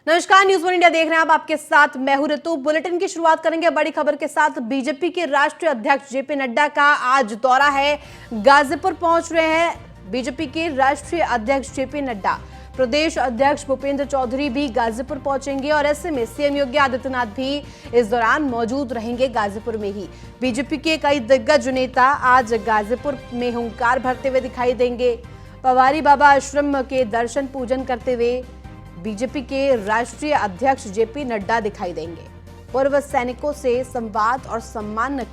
नमस्कार, news one India देख रहे हैं आप। आपके साथ मैं हूं ऋतु। बुलेटिन की शुरुआत करेंगे बड़ी खबर के साथ। बीजेपी के राष्ट्रीय अध्यक्ष जेपी नड्डा का आज दौरा है। गाजीपुर पहुंच रहे हैं बीजेपी के राष्ट्रीय अध्यक्ष जेपी नड्डा। प्रदेश अध्यक्ष भूपेंद्र चौधरी भी गाजीपुर पहुंचेंगे और ऐसे में सीएम योगी आदित्यनाथ भी इस दौरान मौजूद रहेंगे गाजीपुर में ही। बीजेपी के कई दिग्गज नेता आज गाजीपुर में हुंकार भरते हुए दिखाई देंगे। पवारी बाबा आश्रम के दर्शन पूजन करते हुए बीजेपी के राष्ट्रीय अध्यक्ष जेपी नड्डा दिखाई देंगे। पूर्व सैनिकों से संवाद और सम्मान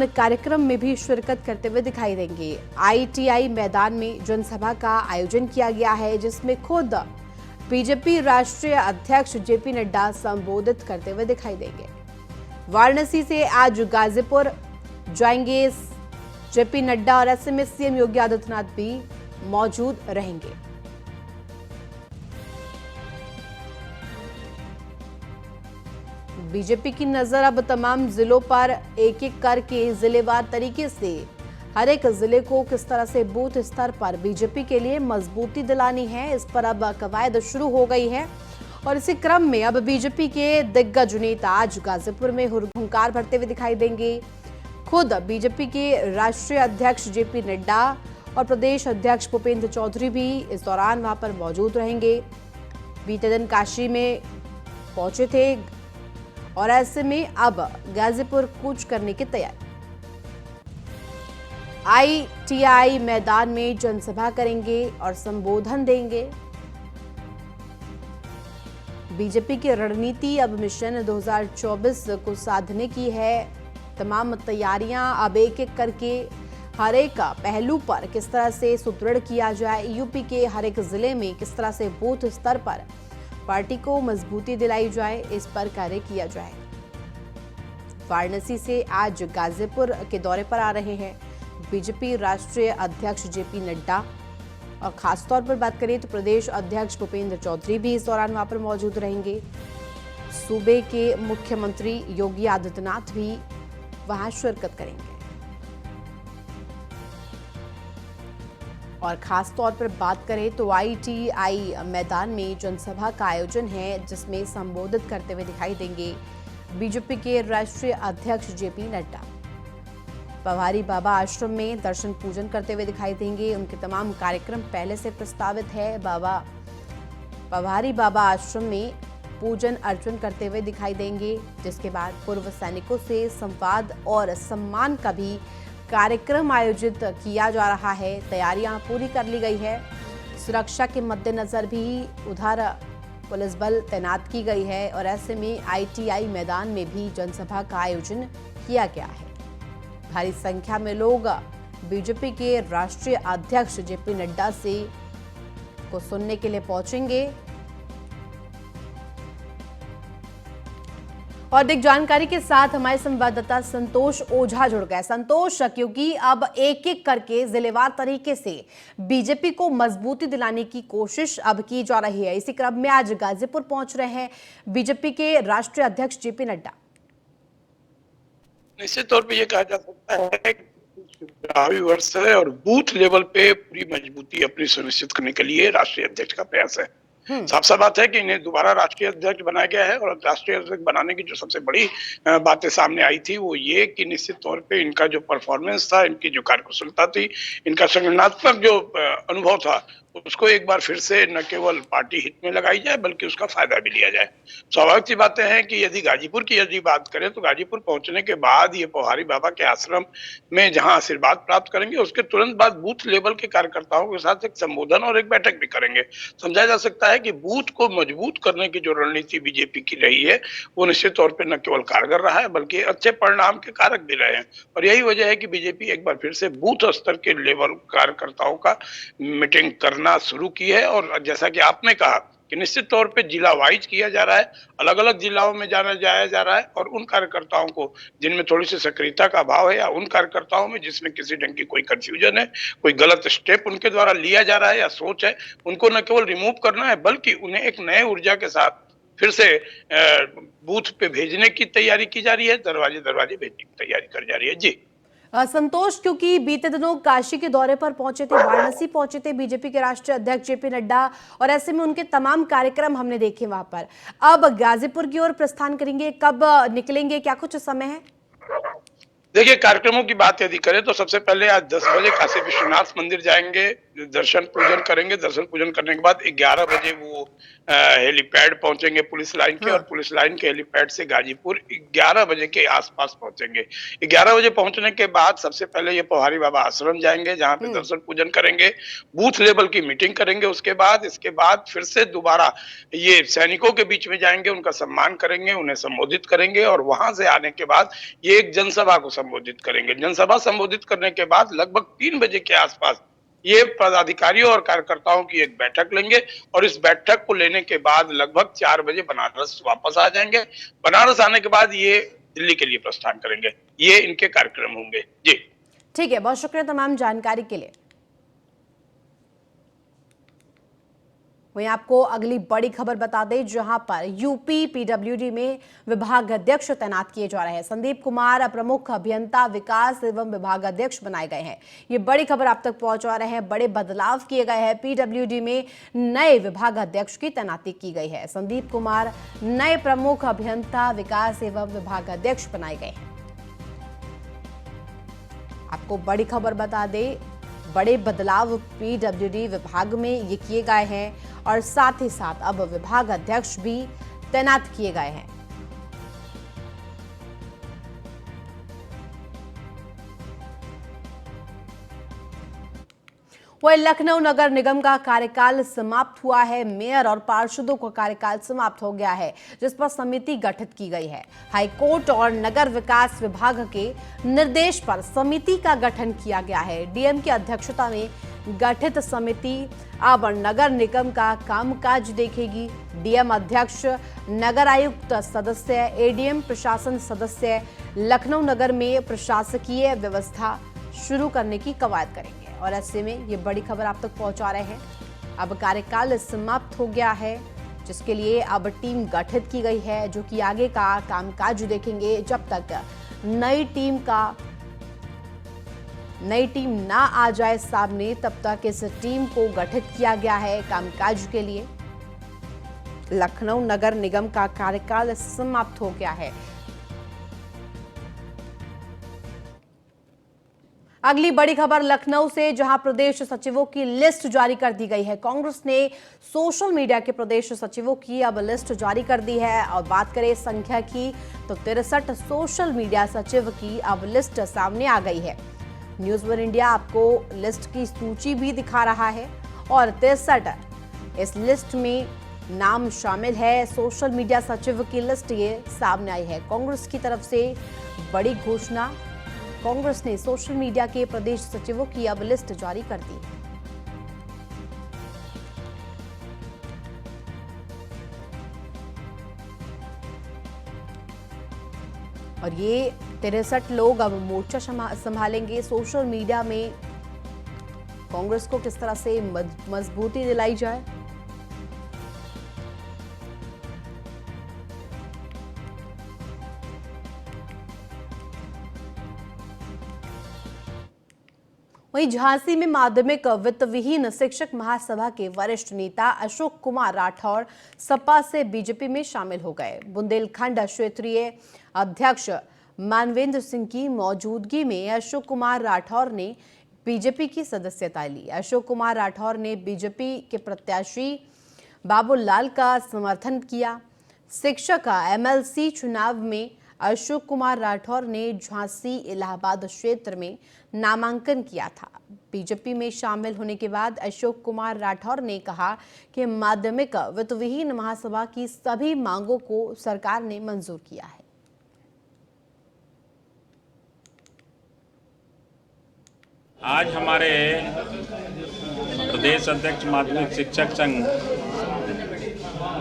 कार्यक्रम में भी शिरकत करते हुए दिखाई देंगे। आईटीआई मैदान में जनसभा का आयोजन किया गया है, जिसमें खुद बीजेपी राष्ट्रीय अध्यक्ष जेपी नड्डा संबोधित करते हुए दिखाई देंगे। वाराणसी से आज गाजीपुर जाएंगे जेपी नड्डा और ऐसे में सीएम योगी आदित्यनाथ भी मौजूद रहेंगे। बीजेपी की नजर अब तमाम जिलों पर एक एक करके जिलेवार तरीके से हर एक जिले को किस तरह से बूथ स्तर पर बीजेपी के लिए मजबूती दिलानी है, इस पर अब कवायद शुरू हो गई है। और इसी क्रम में अब बीजेपी के दिग्गज नेता आज गाजीपुर में हुंकार भरते हुए दिखाई देंगे। खुद बीजेपी के राष्ट्रीय अध्यक्ष जेपी नड्डा और प्रदेश अध्यक्ष भूपेंद्र चौधरी भी इस दौरान वहां पर मौजूद रहेंगे। बीते दिन काशी में पहुंचे थे और ऐसे में अब गाजीपुर कूच करने की तैयारी। आईटीआई मैदान में जनसभा करेंगे और संबोधन देंगे। बीजेपी की रणनीति अब मिशन 2024 को साधने की है। तमाम तैयारियां अब एक एक करके हर एक पहलू पर किस तरह से सुदृढ़ किया जाए, यूपी के हर एक जिले में किस तरह से बूथ स्तर पर पार्टी को मजबूती दिलाई जाए, इस पर कार्य किया जाए। वाराणसी से आज गाजीपुर के दौरे पर आ रहे हैं बीजेपी राष्ट्रीय अध्यक्ष जेपी नड्डा और खासतौर पर बात करें तो प्रदेश अध्यक्ष भूपेंद्र चौधरी भी इस दौरान वहां पर मौजूद रहेंगे। सूबे के मुख्यमंत्री योगी आदित्यनाथ भी वहां शिरकत करेंगे। और खास तौर पर बात करें तो आईटीआई मैदान में जनसभा का आयोजन है, जिसमें संबोधित करते हुए दिखाई देंगे बीजेपी के राष्ट्रीय अध्यक्ष जेपी नड्डा। पवारी बाबा आश्रम में दर्शन पूजन करते हुए दिखाई देंगे। उनके तमाम कार्यक्रम पहले से प्रस्तावित है। पवारी बाबा आश्रम में पूजन अर्चन करते हुए दिखाई देंगे, जिसके बाद पूर्व सैनिकों से संवाद और सम्मान का भी कार्यक्रम आयोजित किया जा रहा है। तैयारियां पूरी कर ली गई है। सुरक्षा के मद्देनजर भी उधर पुलिस बल तैनात की गई है और ऐसे में आईटीआई मैदान में भी जनसभा का आयोजन किया गया है। भारी संख्या में लोग बीजेपी के राष्ट्रीय अध्यक्ष जेपी नड्डा से को सुनने के लिए पहुंचेंगे। और अधिक जानकारी के साथ हमारे संवाददाता संतोष ओझा जुड़ गए। संतोष, क्योंकि अब एक एक करके जिलेवार तरीके से बीजेपी को मजबूती दिलाने की कोशिश अब की जा रही है, इसी क्रम में आज गाजीपुर पहुंच रहे हैं बीजेपी के राष्ट्रीय अध्यक्ष जेपी नड्डा। निश्चित तौर पे ये कहा जा सकता है कि चुनावी वर्ष है और बूथ लेवल पे पूरी मजबूती अपनी सुनिश्चित करने के लिए राष्ट्रीय अध्यक्ष का प्रयास है। साफ सा बात है कि इन्हें दोबारा राष्ट्रीय अध्यक्ष बनाया गया है और राष्ट्रीय अध्यक्ष बनाने की जो सबसे बड़ी बातें सामने आई थी वो ये कि निश्चित तौर पे इनका जो परफॉर्मेंस था, इनकी जो कार्यकुशलता थी, इनका संगठनात्मक जो अनुभव था, उसको एक बार फिर से न केवल पार्टी हित में लगाई जाए बल्कि उसका फायदा भी लिया जाए। स्वाभाविक सी बातें हैं कि यदि बात करें तो गाजीपुर पहुंचने के बाद ये पहाड़ी बाबा के आश्रम में जहां आशीर्वाद प्राप्त करेंगे, उसके तुरंत बाद बूथ लेवल के कार्यकर्ताओं के साथ एक संबोधन और एक बैठक भी करेंगे। समझा जा सकता है कि बूथ को मजबूत करने की जो रणनीति बीजेपी की रही है वो निश्चित तौर पर न केवल कारगर रहा है बल्कि अच्छे परिणाम के कारक भी रहे हैं। और यही वजह है कि बीजेपी एक बार फिर से बूथ स्तर के लेवल कार्यकर्ताओं का मीटिंग करना शुरू की है। और जैसा कि आपने कहा कि निश्चित तौर पे जिला वाइज किया जा रहा है, अलग अलग जिलाओं में जाया जा रहा है और उन कार्यकर्ताओं को जिनमें थोड़ी सी सक्रियता का भाव है या उन कार्यकर्ताओं में जिसमें किसी ढंग की कोई कंफ्यूजन है, कोई गलत स्टेप उनके द्वारा लिया जा रहा है या सोच है, उनको न केवल रिमूव करना है बल्कि उन्हें एक नए ऊर्जा के साथ फिर से बूथ पे भेजने की तैयारी की जा रही है, दरवाजे भेजने की तैयारी कर जा रही है। जी संतोष, क्योंकि बीते दिनों काशी के दौरे पर पहुंचे थे, वाराणसी पहुंचे थे बीजेपी के राष्ट्रीय अध्यक्ष जेपी नड्डा, और ऐसे में उनके तमाम कार्यक्रम हमने देखे वहां पर। अब गाजीपुर की ओर प्रस्थान करेंगे, कब निकलेंगे, क्या कुछ समय है? देखिए, कार्यक्रमों की बात यदि करें तो सबसे पहले आज 10 बजे काशी विश्वनाथ मंदिर जाएंगे, दर्शन पूजन करेंगे। दर्शन पूजन करने के बाद 11 बजे वो हेलीपैड पहुंचेंगे पुलिस लाइन के, हाँ। और पुलिस लाइन के हेलीपैड से गाजीपुर 11 बजे के आसपास पहुंचेंगे। 11 बजे पहुंचने के बाद सबसे पहले ये पोहारी बाबा आश्रम जाएंगे, जहां पे दर्शन पूजन करेंगे, बूथ लेवल की मीटिंग करेंगे। इसके बाद फिर से दोबारा ये सैनिकों के बीच में जाएंगे, उनका सम्मान करेंगे, उन्हें संबोधित करेंगे, और वहां से आने के बाद ये एक जनसभा को संबोधित करेंगे। जनसभा संबोधित करने के बाद लगभग 3 बजे के आसपास ये पदाधिकारियों और कार्यकर्ताओं की एक बैठक लेंगे, और इस बैठक को लेने के बाद लगभग 4 बजे बनारस वापस आ जाएंगे। बनारस आने के बाद ये दिल्ली के लिए प्रस्थान करेंगे। ये इनके कार्यक्रम होंगे। जी ठीक है, बहुत शुक्रिया तमाम जानकारी के लिए। वहीं आपको अगली बड़ी खबर बता दें, जहां पर यूपी पीडब्ल्यूडी में विभाग अध्यक्ष तैनात किए जा रहे हैं। संदीप कुमार प्रमुख अभियंता विकास एवं विभाग अध्यक्ष बनाए गए हैं। ये बड़ी खबर आप तक पहुंचा रहे हैं। बड़े बदलाव किए गए हैं। पीडब्ल्यूडी में नए विभाग अध्यक्ष की तैनाती की गई है। संदीप कुमार नए प्रमुख अभियंता विकास एवं विभाग अध्यक्ष बनाए गए हैं। आपको बड़ी खबर बता दें, बड़े बदलाव पीडब्ल्यूडी विभाग में ये किए गए हैं, और साथ ही साथ अब विभाग अध्यक्ष भी तैनात किए गए हैं। वह लखनऊ नगर निगम का कार्यकाल समाप्त हुआ है। मेयर और पार्षदों का कार्यकाल समाप्त हो गया है, जिस पर समिति गठित की गई है। हाईकोर्ट और नगर विकास विभाग के निर्देश पर समिति का गठन किया गया है। डीएम की अध्यक्षता में गठित समिति अब नगर निगम का कामकाज देखेगी। डीएम अध्यक्ष, नगर आयुक्त सदस्य, एडीएम प्रशासन सदस्य लखनऊ नगर में प्रशासकीय व्यवस्था शुरू करने की कवायद करेंगे। और ऐसे में ये बड़ी खबर आप तक पहुंचा रहे हैं। अब कार्यकाल समाप्त हो गया है, जिसके लिए अब टीम गठित की गई है, जो कि आगे का कामकाज देखेंगे। जब तक नई टीम ना आ जाए सामने, तब तक इस टीम को गठित किया गया है कामकाज के लिए। लखनऊ नगर निगम का कार्यकाल समाप्त हो गया है। अगली बड़ी खबर लखनऊ से, जहां प्रदेश सचिवों की लिस्ट जारी कर दी गई है। कांग्रेस ने सोशल मीडिया के प्रदेश सचिवों की अब लिस्ट जारी कर दी है। और बात करें संख्या की, तो 63 सोशल मीडिया सचिव की अब लिस्ट सामने आ गई है। न्यूज़ वन इंडिया आपको लिस्ट की सूची भी दिखा रहा है, और 63 इस लिस्ट में नाम शामिल है। सोशल मीडिया सचिव की लिस्ट ये सामने आई है। कांग्रेस की तरफ से बड़ी घोषणा, कांग्रेस ने सोशल मीडिया के प्रदेश सचिवों की अब लिस्ट जारी कर दी है। और ये 63 लोग अब मोर्चा संभालेंगे। सोशल मीडिया में कांग्रेस को किस तरह से मजबूती दिलाई जाए, वहीं झांसी में माध्यमिक वित्त विहीन शिक्षक महासभा के वरिष्ठ नेता अशोक कुमार राठौर सपा से बीजेपी में शामिल हो गए। बुंदेलखंड क्षेत्रीय अध्यक्ष मानवेंद्र सिंह की मौजूदगी में अशोक कुमार राठौर ने बीजेपी की सदस्यता ली। अशोक कुमार राठौर ने बीजेपी के प्रत्याशी बाबूलाल का समर्थन किया। शिक्षक एमएलसी चुनाव में अशोक कुमार राठौर ने झांसी इलाहाबाद क्षेत्र में नामांकन किया था। बीजेपी में शामिल होने के बाद अशोक कुमार राठौर ने कहा कि माध्यमिक वित्त विहीन महासभा की सभी मांगों को सरकार ने मंजूर किया है। आज हमारे प्रदेश अध्यक्ष माध्यमिक शिक्षक संघ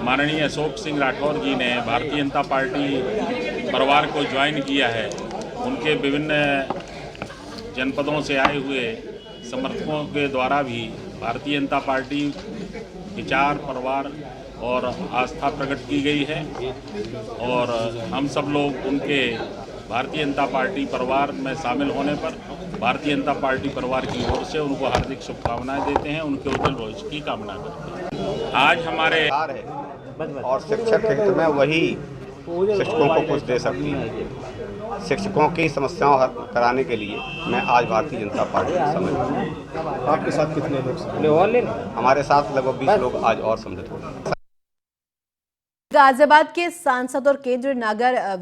माननीय अशोक सिंह राठौर जी ने भारतीय जनता पार्टी परिवार को ज्वाइन किया है। उनके विभिन्न जनपदों से आए हुए समर्थकों के द्वारा भी भारतीय जनता पार्टी विचार, परिवार और आस्था प्रकट की गई है, और हम सब लोग उनके भारतीय जनता पार्टी परिवार में शामिल होने पर भारतीय जनता पार्टी परिवार की ओर से उनको हार्दिक शुभकामनाएं देते हैं, उनके उज्जवल भविष्य की कामना करते हैं। आज हमारे और शिक्षक के हित में वही शिक्षकों को कुछ दे सकती है। शिक्षकों की समस्याओं हल कराने के लिए मैं आज भारतीय जनता पार्टी में सम्मिलित हूँ। आपके साथ कितने लोग? हमारे साथ लगभग 20 लोग आज और सम्मिलित हुए। गाजियाबाद के सांसद और केंद्रीय नागर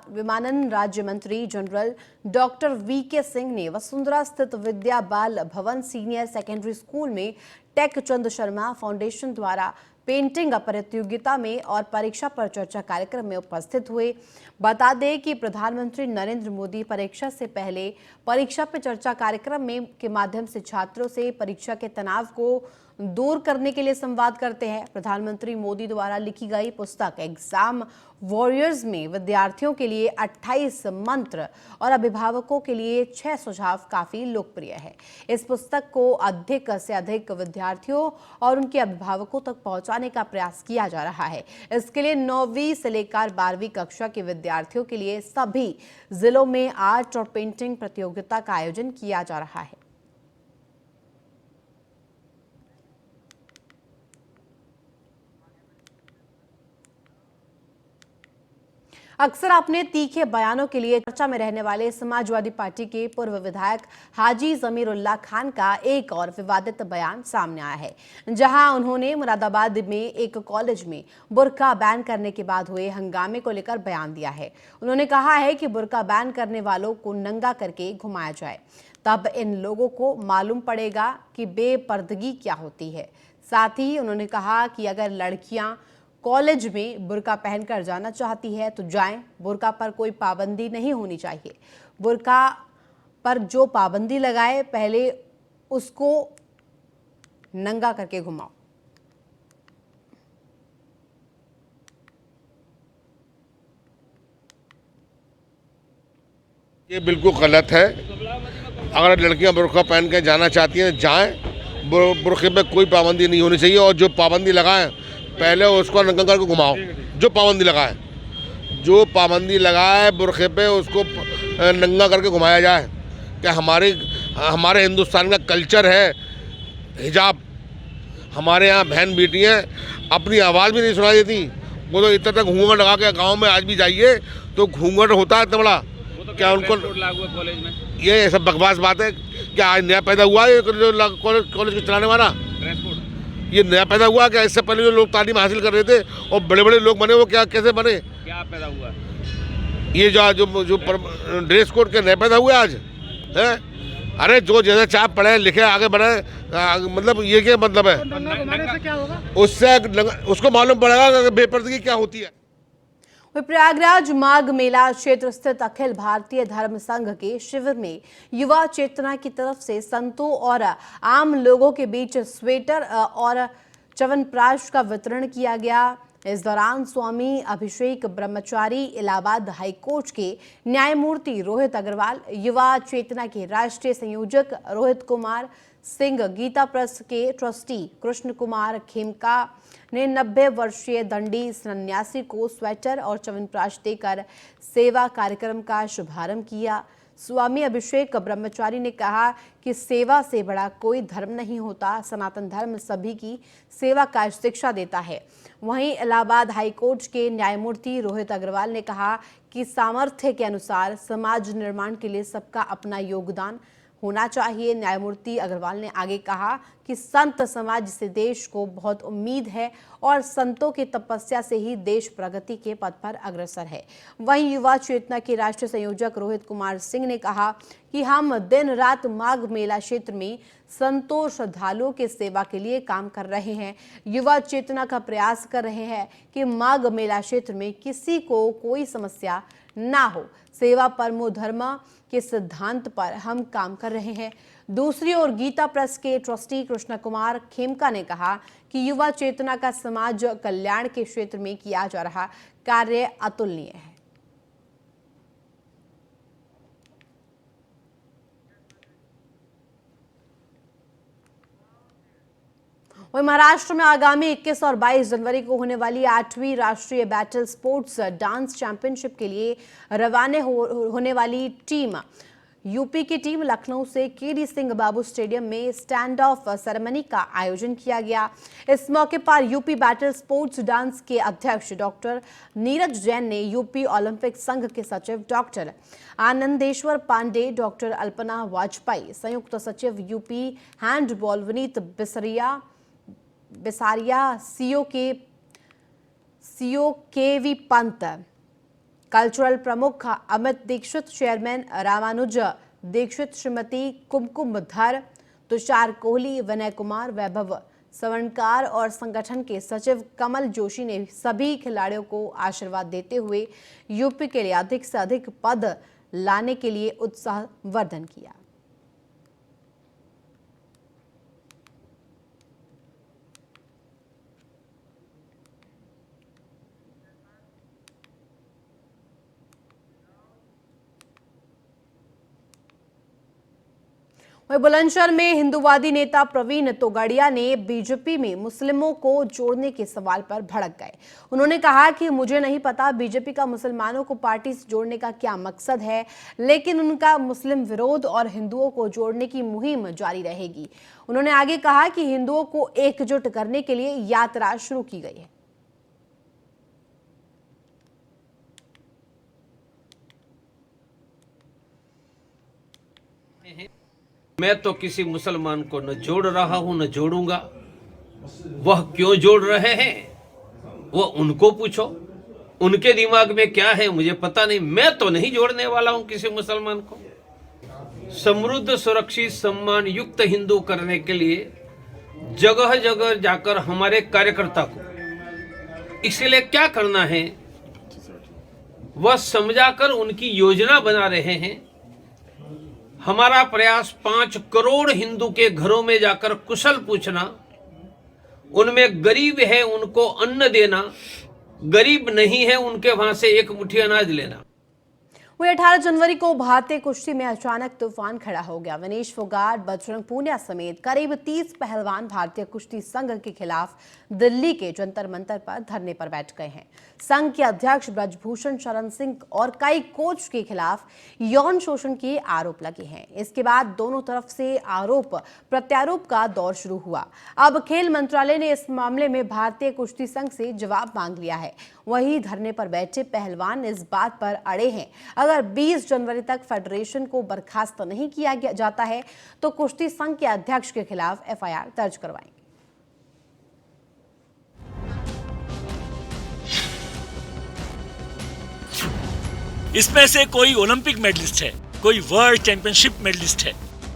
विमानन राज्य मंत्री जनरल डॉक्टर वीके सिंह ने वसुंधरा स्थित विद्या बाल भवन सीनियर सेकेंडरी स्कूल में टेक चंद शर्मा फाउंडेशन द्वारा पेंटिंग प्रतियोगिता में और परीक्षा पर चर्चा कार्यक्रम में उपस्थित हुए। बता दें कि प्रधानमंत्री नरेंद्र मोदी परीक्षा से पहले परीक्षा पे चर्चा कार्यक्रम के माध्यम से छात्रों से परीक्षा के तनाव को दूर करने के लिए संवाद करते हैं। प्रधानमंत्री मोदी द्वारा लिखी गई पुस्तक एग्जाम वॉरियर्स में विद्यार्थियों के लिए 28 मंत्र और अभिभावकों के लिए 6 सुझाव काफी लोकप्रिय है। इस पुस्तक को अधिक से अधिक विद्यार्थियों और उनके अभिभावकों तक पहुंचाने का प्रयास किया जा रहा है। इसके लिए 9वीं से लेकर 12वीं कक्षा के विद्यार्थियों के लिए सभी जिलों में आर्ट और पेंटिंग प्रतियोगिता का आयोजन किया जा रहा है। अक्सर अपने तीखे बयानों के लिए चर्चा में रहने वाले समाजवादी पार्टी के पूर्व विधायक हाजी जमीरुल्लाह खान का एक और विवादित बयान सामने आया है, जहां उन्होंने मुरादाबाद में एक कॉलेज में बुर्का बैन करने के बाद हुए हंगामे को लेकर बयान दिया है। उन्होंने कहा है कि बुर्का बैन करने वालों को नंगा करके घुमाया जाए, तब इन लोगों को मालूम पड़ेगा कि बेपर्दगी क्या होती है। साथ ही उन्होंने कहा कि अगर लड़कियां कॉलेज में बुर्का पहनकर जाना चाहती है तो जाएं, बुर्का पर कोई पाबंदी नहीं होनी चाहिए। बुर्का पर जो पाबंदी लगाए पहले उसको नंगा करके घुमाओ। ये बिल्कुल गलत है। अगर लड़कियां बुर्का पहन के जाना चाहती हैं जाएं, बुर्के पे कोई पाबंदी नहीं होनी चाहिए, और जो पाबंदी लगाएं पहले उसको नंगा करके घुमाओ। जो पाबंदी लगाए बुर्के पे उसको नंगा करके घुमाया जाए। क्या हमारे हिंदुस्तान का कल्चर है हिजाब। हमारे यहाँ बहन बेटियाँ अपनी आवाज़ भी नहीं सुनाई देती, वो तो इतना तक घूंघट लगा के गाँव में आज भी जाइए तो घूंघट होता है इतना बड़ा। क्या उनको कॉलेज में ये सब बकवास बात है? क्या आज नया पैदा हुआ है कॉलेज को चलाने वाला? ये नया पैदा हुआ क्या? इससे पहले जो लोग तालीम हासिल कर रहे थे और बड़े बड़े लोग बने, वो कैसे बने? क्या पैदा हुआ? ये जो ड्रेस कोड के नया पैदा हुए आज है? अरे जो जैसे चाप पढ़े लिखे आगे बढ़े, मतलब ये क्या मतलब है? से क्या होगा? उससे उसको मालूम पड़ेगा कि बेपर्दगी क्या होती है। प्रयागराज माघ मेला क्षेत्र स्थित अखिल भारतीय धर्म संघ के शिविर में युवा चेतना की तरफ से संतों और आम लोगों के बीच स्वेटर और च्यवनप्राश का वितरण किया गया। इस दौरान स्वामी अभिषेक ब्रह्मचारी, इलाहाबाद हाईकोर्ट के न्यायमूर्ति रोहित अग्रवाल, युवा चेतना के राष्ट्रीय संयोजक रोहित कुमार सिंह, गीता प्रेस के ट्रस्टी कृष्ण कुमार खेमका ने 90 वर्षीय दंडी सन्यासी को स्वेटर और च्यवनप्राश देकर सेवा कार्यक्रम का शुभारंभ किया। स्वामी अभिषेक ब्रह्मचारी ने कहा कि सेवा से बड़ा कोई धर्म नहीं होता, सनातन धर्म सभी की सेवा का शिक्षा देता है। वहीं इलाहाबाद हाईकोर्ट के न्यायमूर्ति रोहित अग्रवाल ने कहा कि सामर्थ्य के अनुसार समाज निर्माण के लिए सबका अपना योगदान होना चाहिए। न्यायमूर्ति अग्रवाल ने आगे कहा कि संत समाज से देश को बहुत उम्मीद है और संतों की तपस्या से ही देश प्रगति के पथ पर अग्रसर है। वहीं युवा चेतना के राष्ट्रीय संयोजक रोहित कुमार सिंह ने कहा कि हम दिन रात माघ मेला क्षेत्र में संतों श्रद्धालुओं के सेवा के लिए काम कर रहे हैं। युवा चेतना का प्रयास कर रहे हैं कि माघ मेला क्षेत्र में किसी को कोई समस्या ना हो। सेवा परमो धर्म के सिद्धांत पर हम काम कर रहे हैं। दूसरी ओर गीता प्रेस के ट्रस्टी कृष्ण कुमार खेमका ने कहा कि युवा चेतना का समाज कल्याण के क्षेत्र में किया जा रहा कार्य अतुलनीय है। वहीं महाराष्ट्र में आगामी 21 और 22 जनवरी को होने वाली 8वीं राष्ट्रीय बैटल स्पोर्ट्स डांस चैंपियनशिप के लिए रवाना होने वाली टीम यूपी की टीम लखनऊ से केडी सिंह बाबू स्टेडियम में स्टैंड ऑफ सेरेमनी का आयोजन किया गया। इस मौके पर यूपी बैटल स्पोर्ट्स डांस के अध्यक्ष डॉक्टर नीरज जैन ने यूपी ओलंपिक संघ के सचिव डॉक्टर आनंदेश्वर पांडे, डॉक्टर अल्पना वाजपेयी, संयुक्त सचिव UP handball Vineet Bisaria, CO KV. Pant, cultural प्रमुख अमित दीक्षित, चेयरमैन रामानुज दीक्षित, श्रीमती कुमकुम धर, तुषार कोहली, विनय कुमार, वैभव सवर्णकार और संगठन के सचिव कमल जोशी ने सभी खिलाड़ियों को आशीर्वाद देते हुए यूपी के लिए अधिक से अधिक पद लाने के लिए उत्साहवर्धन किया। वहीं बुलंदशहर में हिंदूवादी नेता प्रवीण तोगड़िया ने बीजेपी में मुस्लिमों को जोड़ने के सवाल पर भड़क गए। उन्होंने कहा कि मुझे नहीं पता बीजेपी का मुसलमानों को पार्टी से जोड़ने का क्या मकसद है, लेकिन उनका मुस्लिम विरोध और हिंदुओं को जोड़ने की मुहिम जारी रहेगी। उन्होंने आगे कहा कि हिंदुओं को एकजुट करने के लिए यात्रा शुरू की गई है। मैं तो किसी मुसलमान को न जोड़ रहा हूं न जोड़ूंगा। वह क्यों जोड़ रहे हैं वो उनको पूछो, उनके दिमाग में क्या है मुझे पता नहीं। मैं तो नहीं जोड़ने वाला हूं किसी मुसलमान को। समृद्ध, सुरक्षित, सम्मान युक्त हिंदू करने के लिए जगह जगह जाकर हमारे कार्यकर्ता को इसलिए क्या करना है वह समझाकर उनकी योजना बना रहे हैं। हमारा प्रयास 5 करोड़ हिंदू के घरों में जाकर कुशल पूछना, उनमें गरीब है उनको अन्न देना, गरीब नहीं है उनके वहां से एक मुट्ठी अनाज लेना। वही 18 जनवरी को भारतीय कुश्ती में अचानक तूफान खड़ा हो गया। विनेश फोगाट, बजरंग पूनिया समेत करीब 30 पहलवान भारतीय कुश्ती संघ के खिलाफ दिल्ली के जंतर मंतर पर धरने पर बैठ गए हैं। संघ के अध्यक्ष ब्रजभूषण शरण सिंह और कई कोच के खिलाफ यौन शोषण के आरोप लगे हैं। इसके बाद दोनों तरफ से आरोप प्रत्यारोप का दौर शुरू हुआ। अब खेल मंत्रालय ने इस मामले में भारतीय कुश्ती संघ से जवाब मांग लिया है। वहीं धरने पर बैठे पहलवान इस बात पर अड़े हैं, अगर 20 जनवरी तक फेडरेशन को बर्खास्त नहीं किया जाता है तो कुश्ती संघ के अध्यक्ष के खिलाफ एफआईआर दर्ज करवाएंगे। इसमें से कोई ओलंपिक मेडलिस्ट है, कोई वर्ल्ड चैंपियनशिप मेडलिस्ट है,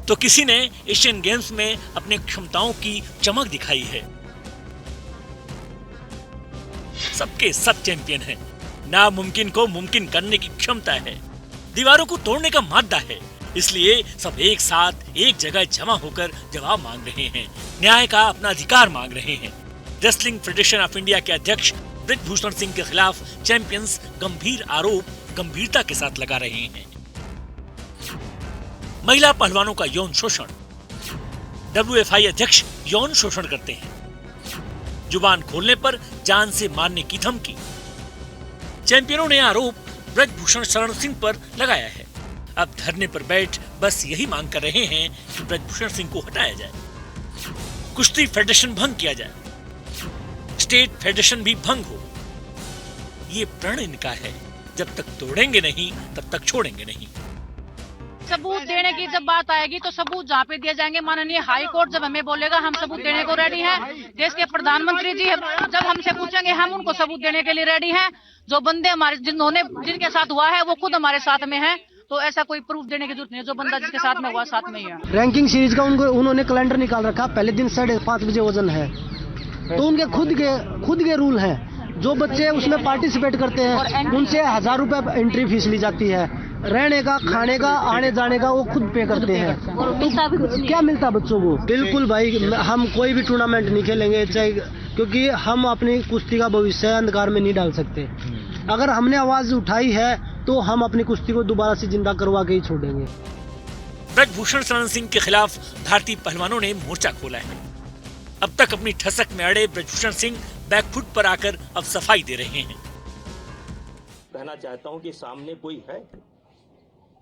तो किसी ने एशियन गेम्स में अपनी क्षमताओं की चमक दिखाई है। सबके सब चैंपियन हैं। नामुमकिन को मुमकिन करने की क्षमता है, दीवारों को तोड़ने का मादा है। इसलिए सब एक साथ एक जगह जमा होकर जवाब मांग रहे हैं, न्याय का अपना अधिकार मांग रहे हैं। रेसलिंग फेडरेशन ऑफ इंडिया के अध्यक्ष ब्रजभूषण सिंह के खिलाफ चैंपियंस गंभीर आरोप गंभीरता के साथ लगा रहे हैं। महिला पहलवानों का यौन शोषण, WFI अध्यक्ष यौन शोषण करते हैं, जुबान खोलने पर जान से मारने की धमकी। चैंपियनों ने आरोप ब्रजभूषण शरण सिंह पर लगाया है। अब धरने पर बैठ बस यही मांग कर रहे हैं कि ब्रजभूषण सिंह को हटाया जाए, कुश्ती फेडरेशन भंग किया जाए, स्टेट फेडरेशन भी भंग हो। ये प्रण इनका है, जब तक तोड़ेंगे नहीं तब तक छोड़ेंगे नहीं। सबूत देने की जब बात आएगी तो सबूत जहाँ पे दिए जाएंगे। माननीय हाई कोर्ट जब हमें बोलेगा हम सबूत देने को रेडी हैं। देश के प्रधानमंत्री जी जब हमसे पूछेंगे हम उनको सबूत देने के लिए रेडी हैं। जो बंदे हमारे जिनके साथ हुआ है वो खुद हमारे साथ में है, तो ऐसा कोई प्रूफ देने की जरूरत नहीं है। जो बंदा जिसके साथ में हुआ साथ में ही है। रैंकिंग सीरीज का उन्होंने कैलेंडर निकाल रखा। पहले दिन 5:30 बजे वजन है, तो उनके खुद के रूल हैं। जो बच्चे उसमें पार्टिसिपेट करते हैं उनसे 1000 रुपए एंट्री फीस ली जाती है। रहने का, खाने का, आने जाने का वो खुद पे करते हैं। तो क्या मिलता है बच्चों को? बिल्कुल भाई, हम कोई भी टूर्नामेंट नहीं खेलेंगे चाहे, क्योंकि हम अपनी कुश्ती का भविष्य अंधकार में नहीं डाल सकते। अगर हमने आवाज उठाई है तो हम अपनी कुश्ती को दोबारा से जिंदा करवा के ही छोड़ेंगे। ब्रजभूषण शरण सिंह के खिलाफ भारतीय पहलवानों ने मोर्चा खोला है। अब तक अपनी ठसक में अड़े ब्रजभूषण सिंह बैकफुट पर आकर अब सफाई दे रहे हैं। कहना चाहता हूं कि सामने कोई है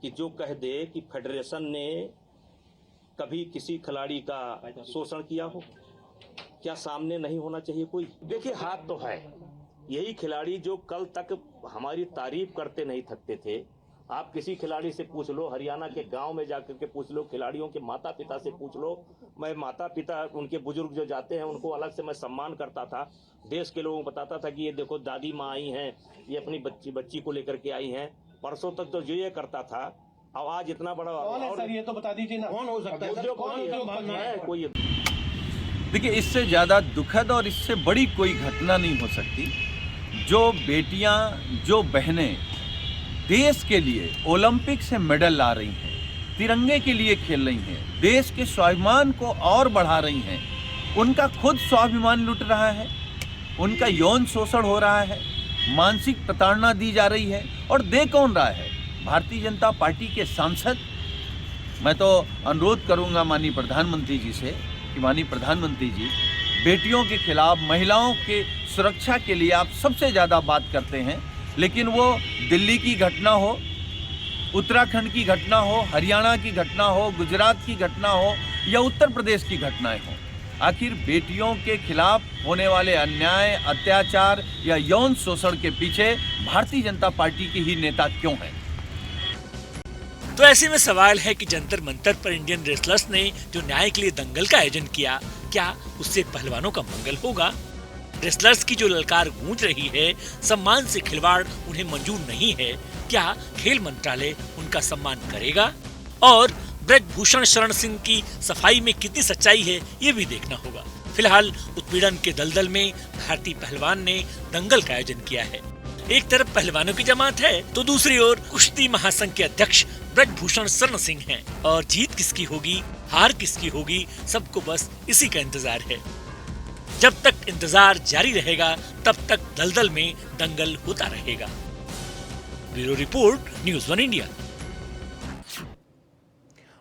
कि जो कह दे कि फेडरेशन ने कभी किसी खिलाड़ी का शोषण किया हो? क्या सामने नहीं होना चाहिए कोई? देखिए, हाथ तो है। यही खिलाड़ी जो कल तक हमारी तारीफ करते नहीं थकते थे, आप किसी खिलाड़ी से पूछ लो, हरियाणा के गांव में जाकर के पूछ लो, खिलाड़ियों के माता पिता से पूछ लो। मैं माता पिता उनके बुजुर्ग जो जाते हैं उनको अलग से मैं सम्मान करता था, देश के लोगों को बताता था कि ये देखो दादी माँ आई हैं, ये अपनी बच्ची को लेकर के आई हैं। परसों तक तो जो ये करता था, अब आज इतना बड़ा और सर ये तो बता दीजिए ना, कौन हो सकता है? कोई देखिए, इससे ज़्यादा दुखद और इससे बड़ी कोई घटना नहीं हो सकती। जो बेटियां, जो बहनें देश के लिए ओलंपिक से मेडल ला रही हैं, तिरंगे के लिए खेल रही हैं, देश के स्वाभिमान को और बढ़ा रही हैं, उनका खुद स्वाभिमान लुट रहा है, उनका यौन शोषण हो रहा है, मानसिक प्रताड़ना दी जा रही है। और दे कौन रहा है? भारतीय जनता पार्टी के सांसद। मैं तो अनुरोध करूंगा माननीय प्रधानमंत्री जी से कि माननीय प्रधानमंत्री जी, बेटियों के खिलाफ, महिलाओं के सुरक्षा के लिए आप सबसे ज़्यादा बात करते हैं, लेकिन वो दिल्ली की घटना हो, उत्तराखंड की घटना हो, हरियाणा की घटना हो, गुजरात की घटना हो या उत्तर प्रदेश की घटनाएं हो, आखिर बेटियों के खिलाफ होने वाले अन्याय, अत्याचार या यौन शोषण के पीछे भारतीय जनता पार्टी के ही नेता क्यों हैं? तो ऐसे में सवाल है कि जंतर मंतर पर इंडियन रेसलर्स ने जो न्याय के लिए दंगल का आयोजन किया, क्या उससे पहलवानों का मंगल होगा? रेसलर्स की जो ललकार गूंज रही है, सम्मान से खिलवाड़ उन्हें मंजूर नहीं है, क्या खेल मंत्रालय उनका सम्मान करेगा? और ब्रजभूषण शरण सिंह की सफाई में कितनी सच्चाई है, ये भी देखना होगा। फिलहाल उत्पीड़न के दलदल में भारतीय पहलवान ने दंगल का आयोजन किया है। एक तरफ पहलवानों की जमात है तो दूसरी ओर कुश्ती महासंघ के अध्यक्ष ब्रजभूषण शरण सिंह हैं। और जीत किसकी होगी, हार किसकी होगी, सबको बस इसी का इंतजार है। जब तक इंतजार जारी रहेगा तब तक दलदल में दंगल होता रहेगा। Bureau report, news 1 India.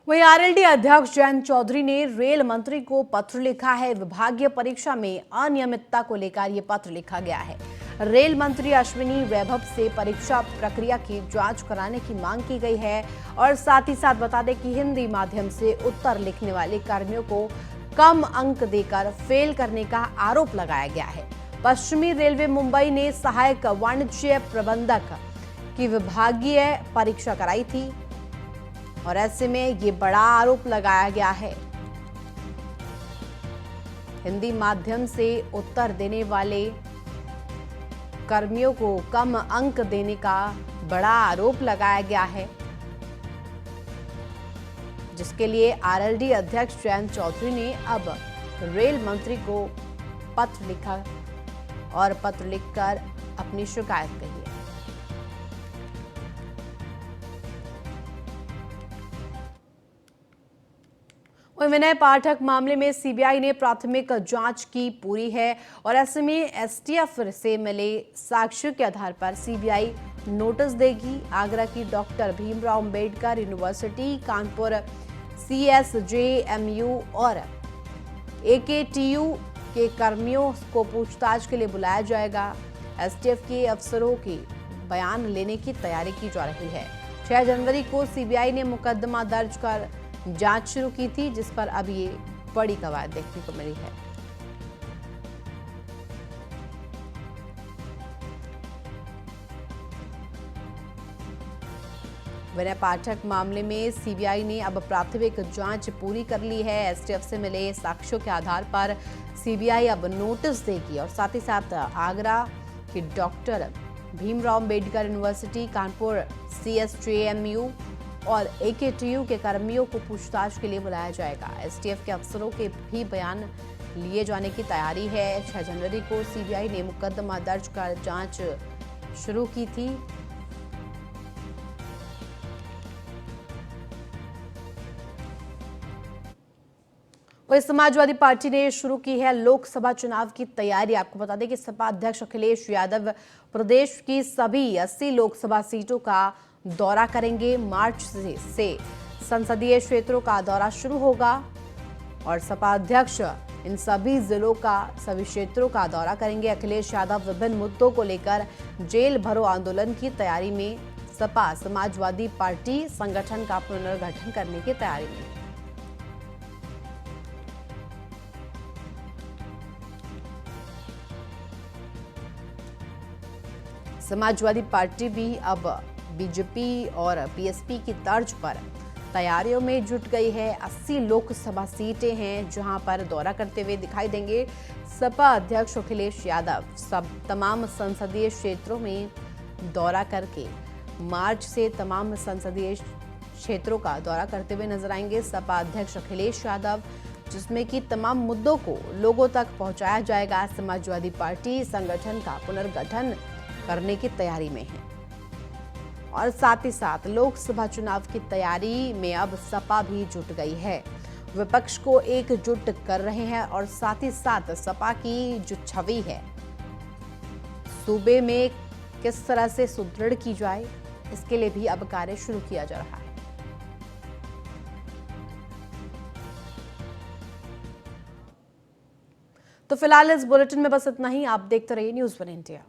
वहीं आरएलडी अध्यक्ष जयंत चौधरी ने रेल मंत्री को पत्र लिखा है। विभागीय परीक्षा में अनियमितता को लेकर यह पत्र लिखा गया है। रेल मंत्री अश्विनी वैभव से परीक्षा प्रक्रिया की जांच कराने की मांग की गई है और साथ ही साथ बता दें कि हिंदी माध्यम से उत्तर लिखने वाले कर्मियों को कम अंक देकर फेल करने का आरोप लगाया गया है। पश्चिमी रेलवे मुंबई ने सहायक वाणिज्य प्रबंधक की विभागीय परीक्षा कराई थी और ऐसे में ये बड़ा आरोप लगाया गया है। हिंदी माध्यम से उत्तर देने वाले कर्मियों को कम अंक देने का बड़ा आरोप लगाया गया है, जिसके लिए आरएलडी अध्यक्ष जयंत चौधरी ने अब रेल मंत्री को पत्र लिखा और पत्र लिखकर अपनी शिकायत कही है। विनय पाठक मामले में सीबीआई ने प्राथमिक जांच की पूरी है और ऐसे में एसटीएफ से मिले साक्ष्यों के आधार पर सीबीआई नोटिस देगी। आगरा की doctor Bhimrao Ambedkar university, Kanpur CSJMU और एकेटीयू के कर्मियों को पूछताछ के लिए बुलाया जाएगा। एसटीएफ के अफसरों की बयान लेने की तैयारी की जा रही है। 6 जनवरी को सीबीआई ने मुकदमा दर्ज कर जांच शुरू की थी, जिस पर अब ये बड़ी कवायद देखने को मिली है। विनय पाठक मामले में सीबीआई ने अब प्राथमिक जांच पूरी कर ली है। एसटीएफ से मिले साक्ष्यों के आधार पर सीबीआई अब नोटिस देगी और साथ ही साथ आगरा की doctor Bhimrao Ambedkar university, Kanpur CSJMU और एकेटीयू के कर्मियों को पूछताछ के लिए बुलाया जाएगा। एसटीएफ के अफसरों के भी बयान लिए जाने की तैयारी है। 6 जनवरी को सीबीआई ने मुकदमा दर्ज कर जांच शुरू की थी। वही समाजवादी पार्टी ने शुरू की है लोकसभा चुनाव की तैयारी। आपको बता दें कि सपा अध्यक्ष अखिलेश यादव प्रदेश की सभी 80 लोकसभा सीटों का दौरा करेंगे। मार्च से संसदीय क्षेत्रों का दौरा शुरू होगा और सपा अध्यक्ष इन सभी जिलों का, सभी क्षेत्रों का दौरा करेंगे। अखिलेश यादव विभिन्न मुद्दों को लेकर जेल भरो आंदोलन की तैयारी में। सपा समाजवादी पार्टी संगठन का पुनर्गठन करने की तैयारी में। समाजवादी पार्टी भी अब बीजेपी और बीएसपी की तर्ज पर तैयारियों में जुट गई है। 80 लोकसभा सीटें हैं जहां पर दौरा करते हुए दिखाई देंगे। सपा अध्यक्ष अखिलेश यादव तमाम संसदीय क्षेत्रों में दौरा करके मार्च से तमाम संसदीय क्षेत्रों का दौरा करते हुए नजर आएंगे। सपा अध्यक्ष अखिलेश यादव, जिसमें कि तमाम मुद्दों को लोगों तक पहुंचाया जाएगा। समाजवादी पार्टी संगठन का पुनर्गठन करने की तैयारी में है और साथ ही साथ लोकसभा चुनाव की तैयारी में अब सपा भी जुट गई है। विपक्ष को एकजुट कर रहे हैं और साथ ही साथ सपा की जो छवि है सूबे में किस तरह से सुदृढ़ की जाए, इसके लिए भी अब कार्य शुरू किया जा रहा है। तो फिलहाल इस बुलेटिन में बस इतना ही। आप देखते रहिए न्यूज़ 1 इंडिया।